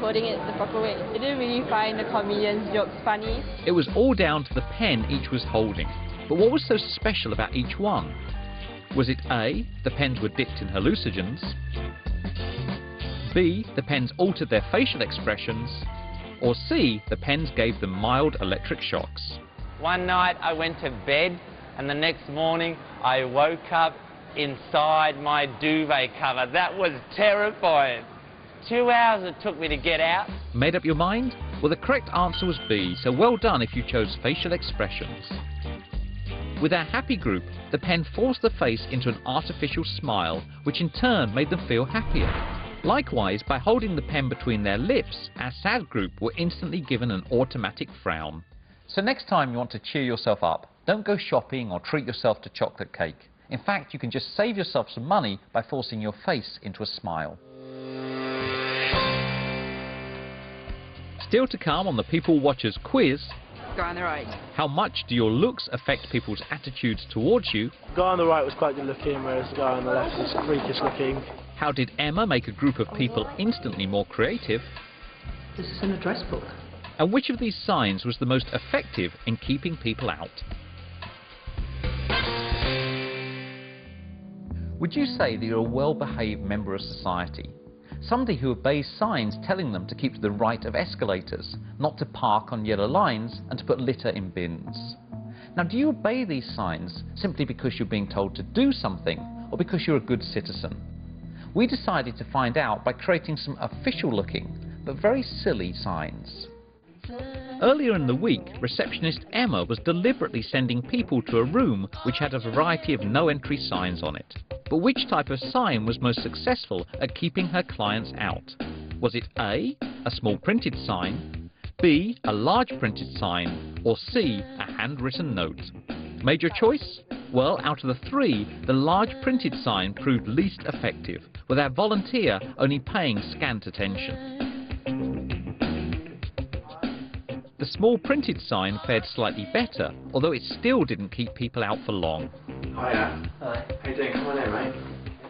holding it the proper way. I didn't really find the comedian's jokes funny. It was all down to the pen each was holding. But what was so special about each one? Was it A, the pens were dipped in hallucinogens? B, the pens altered their facial expressions? Or C, the pens gave them mild electric shocks? One night I went to bed and the next morning I woke up inside my duvet cover. That was terrifying. 2 hours it took me to get out. Made up your mind? Well, the correct answer was B, so well done if you chose facial expressions. With our happy group, the pen forced the face into an artificial smile, which in turn made them feel happier. Likewise, by holding the pen between their lips, our sad group were instantly given an automatic frown. So next time you want to cheer yourself up, don't go shopping or treat yourself to chocolate cake. In fact, you can just save yourself some money by forcing your face into a smile. Still to come on the People Watchers quiz. Guy on the right. How much do your looks affect people's attitudes towards you? The guy on the right was quite good looking, whereas the guy on the left was freakish looking. How did Emma make a group of people instantly more creative? This is an address book. And which of these signs was the most effective in keeping people out? Would you say that you're a well-behaved member of society? Somebody who obeys signs telling them to keep to the right of escalators, not to park on yellow lines and to put litter in bins. Now, do you obey these signs simply because you're being told to do something or because you're a good citizen? We decided to find out by creating some official-looking but very silly signs. Earlier in the week, receptionist Emma was deliberately sending people to a room which had a variety of no-entry signs on it. But which type of sign was most successful at keeping her clients out? Was it A, a small printed sign, B, a large printed sign, or C, a handwritten note? Made your choice? Well, out of the three, the large printed sign proved least effective, with our volunteer only paying scant attention. The small printed sign fared slightly better, although it still didn't keep people out for long. Hiya. Hi. How you doing? Come on in, mate.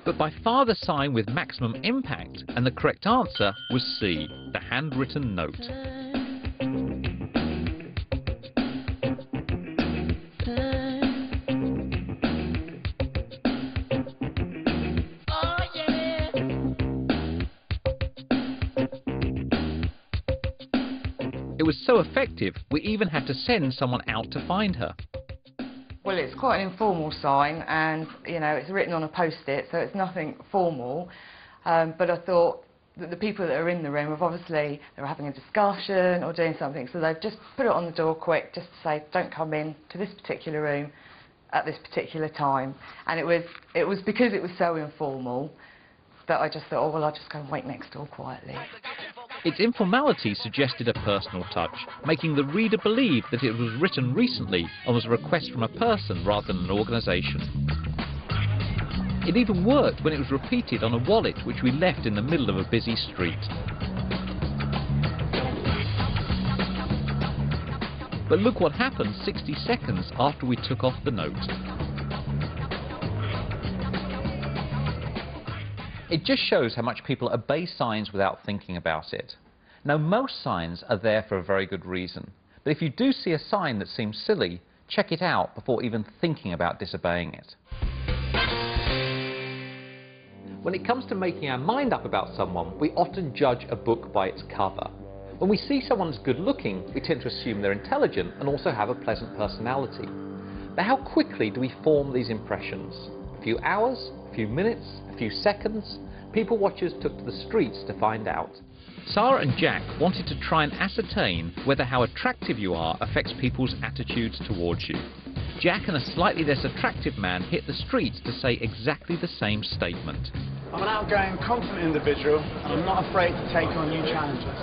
But by far the sign with maximum impact, and the correct answer was C, the handwritten note. It was so effective, we even had to send someone out to find her. Well, it's quite an informal sign, and you know, it's written on a post-it, so it's nothing formal. But I thought that the people that are in the room have obviously, they were having a discussion or doing something, so they've just put it on the door quick, just to say, don't come in to this particular room at this particular time. And it was because it was so informal that I just thought, oh well, I'll just go and wait next door quietly. Its informality suggested a personal touch, making the reader believe that it was written recently and was a request from a person rather than an organisation. It even worked when it was repeated on a wallet which we left in the middle of a busy street. But look what happened 60 seconds after we took off the note. It just shows how much people obey signs without thinking about it. Now, most signs are there for a very good reason, but if you do see a sign that seems silly, check it out before even thinking about disobeying it. When it comes to making our mind up about someone, we often judge a book by its cover. When we see someone as good looking, we tend to assume they're intelligent and also have a pleasant personality. But how quickly do we form these impressions? A few hours? A few minutes? A few seconds? People watchers took to the streets to find out. Sarah and Jack wanted to try and ascertain whether how attractive you are affects people's attitudes towards you. Jack and a slightly less attractive man hit the streets to say exactly the same statement. I'm an outgoing, confident individual, and I'm not afraid to take on new challenges.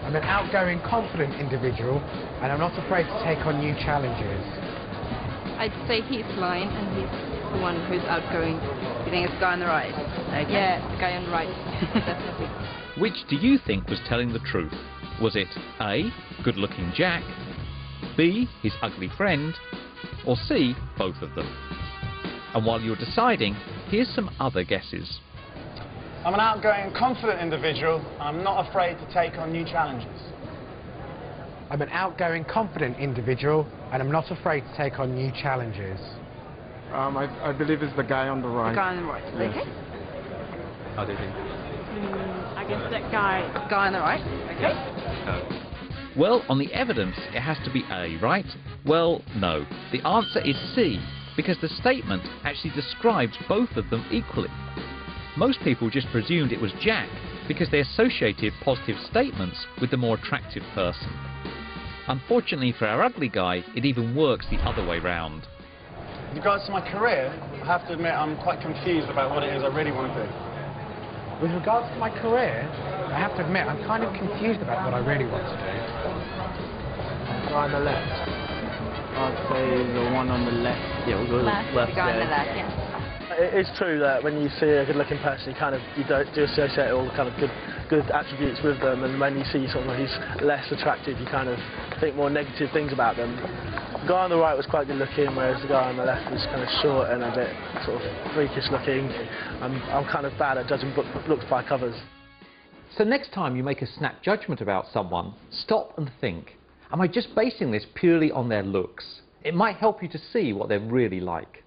I'm an outgoing, confident individual, and I'm not afraid to take on new challenges. I'd say he's lying, and he's the one who's outgoing. You think it's the guy on the right? Okay. Yeah, the guy on the right. Definitely. Which do you think was telling the truth? Was it A, good-looking Jack, B, his ugly friend, or C, both of them? And while you're deciding, here's some other guesses. I'm an outgoing and confident individual, and I'm not afraid to take on new challenges. I'm an outgoing, confident individual, and I'm not afraid to take on new challenges. I believe it's the guy on the right. The guy on the right, Yes. okay. How do you think? I guess that guy. Guy on the right, okay. Well, on the evidence, it has to be A, right? Well, no. The answer is C, because the statement actually describes both of them equally. Most people just presumed it was Jack because they associated positive statements with the more attractive person. Unfortunately for our ugly guy, it even works the other way round. With regards to my career, I have to admit I'm quite confused about what it is I really want to do. With regards to my career, I have to admit I'm kind of confused about what I really want to do. The guy on the left. I'd say the one on the left. Yeah, we'll go Left, left. the guy on the there. left, yes. It is true that when you see a good-looking person, you do associate all the kind of good attributes with them, and when you see someone who's less attractive, you kind of think more negative things about them. The guy on the right was quite good-looking, whereas the guy on the left was kind of short and a bit sort of freakish-looking. I'm kind of bad at judging looks by covers. So next time you make a snap judgment about someone, stop and think, am I just basing this purely on their looks? It might help you to see what they're really like.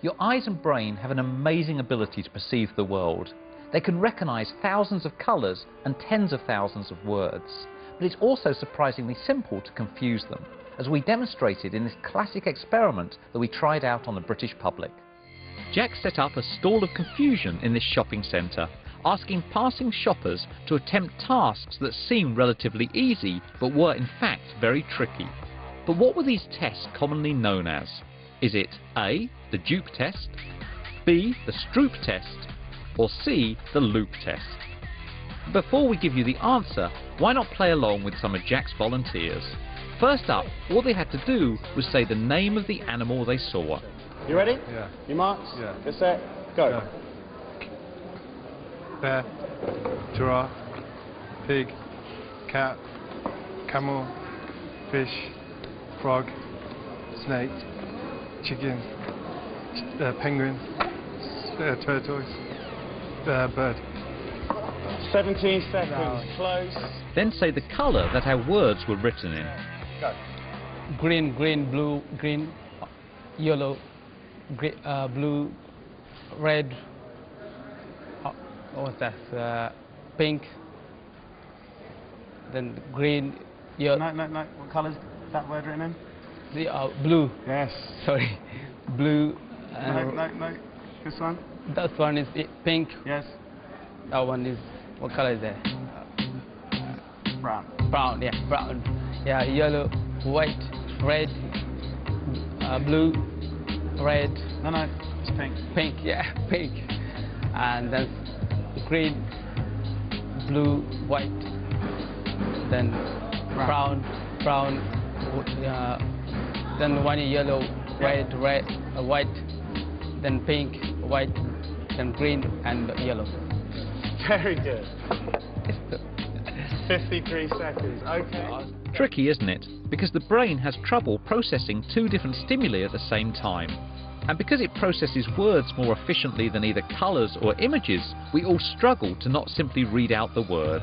Your eyes and brain have an amazing ability to perceive the world. They can recognise thousands of colours and tens of thousands of words. But it's also surprisingly simple to confuse them, as we demonstrated in this classic experiment that we tried out on the British public. Jack set up a stall of confusion in this shopping centre, asking passing shoppers to attempt tasks that seemed relatively easy, but were in fact very tricky. But what were these tests commonly known as? Is it A, the dupe test, B, the Stroop test, or C, the loop test? Before we give you the answer, why not play along with some of Jack's volunteers? First up, all they had to do was say the name of the animal they saw. You ready? Yeah. You marks? Yeah. Get set, go. Yeah. Bear, giraffe, pig, cat, camel, fish, frog, snake, chicken, penguin, tortoise, bird. 17 seconds, close. Then say the colour that our words were written in. Go. Green, green, blue, green, yellow, blue, red, what's that, pink, then green, yellow. No. What colour's that word written in? The blue. Yes. Sorry, blue. No. This one? That one is pink. Yes. That one is, what color is that? Brown. Brown, yeah, brown. Yeah, yellow, white, red, blue, red. No, it's pink. Pink, yeah, pink. And then green, blue, white. Then brown, then one yellow, red, white, then pink, white, then green and yellow. Very good. 53 seconds, okay. Tricky, isn't it? Because the brain has trouble processing two different stimuli at the same time. And because it processes words more efficiently than either colours or images, we all struggle to not simply read out the word.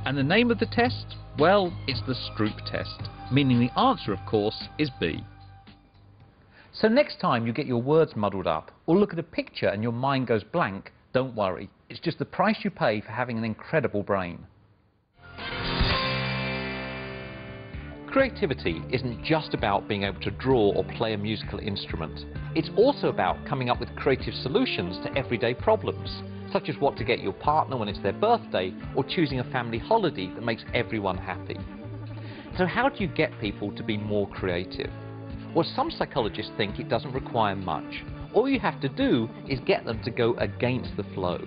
And the name of the test? Well, it's the Stroop test, meaning the answer, of course, is B. So next time you get your words muddled up, or look at a picture and your mind goes blank, don't worry. It's just the price you pay for having an incredible brain. Creativity isn't just about being able to draw or play a musical instrument. It's also about coming up with creative solutions to everyday problems, such as what to get your partner when it's their birthday, or choosing a family holiday that makes everyone happy. So how do you get people to be more creative? Well, some psychologists think it doesn't require much. All you have to do is get them to go against the flow.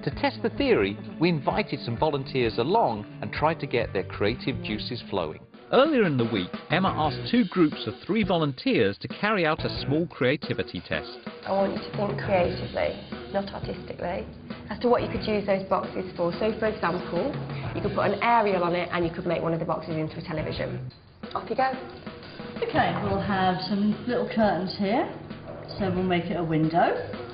To test the theory, we invited some volunteers along and tried to get their creative juices flowing. Earlier in the week, Emma asked two groups of 3 volunteers to carry out a small creativity test. I want you to think creatively, not artistically, as to what you could use those boxes for. So, for example, you could put an aerial on it and you could make one of the boxes into a television. Off you go. Okay, we'll have some little curtains here. so we'll make it a window.